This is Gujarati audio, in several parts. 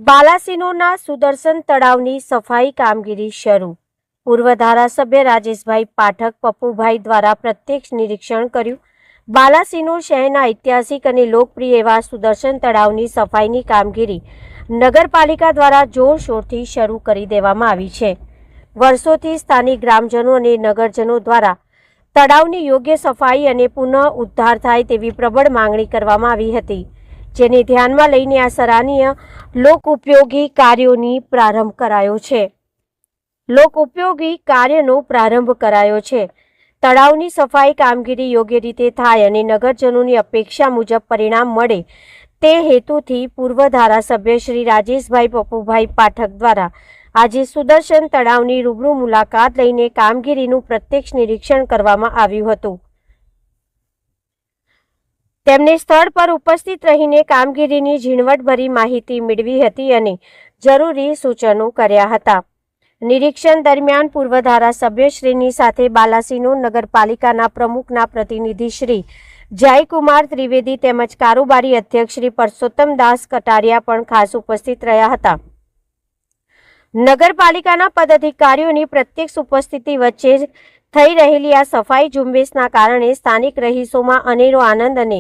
બાલાસિનોરના સુદર્શન તળાવની સફાઈ કામગીરી શરૂ. પૂર્વ ધારાસભ્ય રાજેશભાઈ પાઠક પપ્પુભાઈ દ્વારા પ્રત્યક્ષ નિરીક્ષણ કર્યું. બાલાસિનોર શહેરના ઐતિહાસિક અને લોકપ્રિય એવા સુદર્શન તળાવની સફાઈની કામગીરી નગરપાલિકા દ્વારા જોરશોરથી શરૂ કરી દેવામાં આવી છે. વર્ષોથી સ્થાનિક ગ્રામજનો અને નગરજનો દ્વારા તળાવની યોગ્ય સફાઈ અને પુનઃ ઉદ્ધાર થાય તેવી પ્રબળ માંગણી કરવામાં આવી હતી, જેને ધ્યાનમાં લઈને આ સરાહનીય લોકોપયોગી કાર્યોનો પ્રારંભ કરાયો છે. તળાવની સફાઈ કામગીરી યોગ્ય રીતે થાય અને નગરજનોની અપેક્ષા મુજબ પરિણામ મળે તે હેતુથી પૂર્વ ધારાસભ્ય શ્રી રાજેશભાઈ પપ્પુભાઈ પાઠક દ્વારા આજે સુદર્શન તળાવની રૂબરૂ મુલાકાત લઈને કામગીરીનું પ્રત્યક્ષ નિરીક્ષણ કરવામાં આવ્યું હતું. તેમણે સ્થળ પર ઉપસ્થિત રહીને કામગીરીની ઝીણવટભરી માહિતી મેળવી હતી અને જરૂરી સૂચનો કર્યા હતા. નિરીક્ષણ દરમિયાન પૂર્વ ધારાસભ્યશ્રીની સાથે બાલાસિનોર નગરપાલિકાના પ્રમુખના પ્રતિનિધિ શ્રી જયકુમાર ત્રિવેદી તેમજ કારોબારી અધ્યક્ષ શ્રી પરસોત્તમદાસ કટારિયા પણ ખાસ ઉપસ્થિત રહ્યા હતા. નગરપાલિકાના પદાધિકારીઓની પ્રત્યક્ષ ઉપસ્થિતિ વચ્ચે થઈ રહેલી આ સફાઈ ઝુંબેશના કારણે સ્થાનિક રહીશોમાં અનેરો આનંદ અને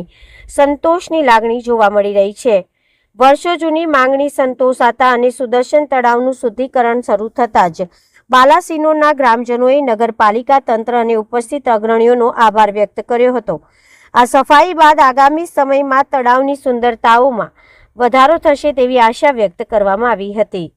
સંતોષની લાગણી જોવા મળી રહી છે. વર્ષો જૂની માંગણી સંતોષાતા અને સુદર્શન તળાવનું શુદ્ધિકરણ શરૂ થતાં જ બાલાસિનોરના ગ્રામજનોએ નગરપાલિકા તંત્ર અને ઉપસ્થિત અગ્રણીઓનો આભાર વ્યક્ત કર્યો હતો. આ સફાઈ બાદ આગામી સમયમાં તળાવની સુંદરતાઓમાં વધારો થશે તેવી આશા વ્યક્ત કરવામાં આવી હતી.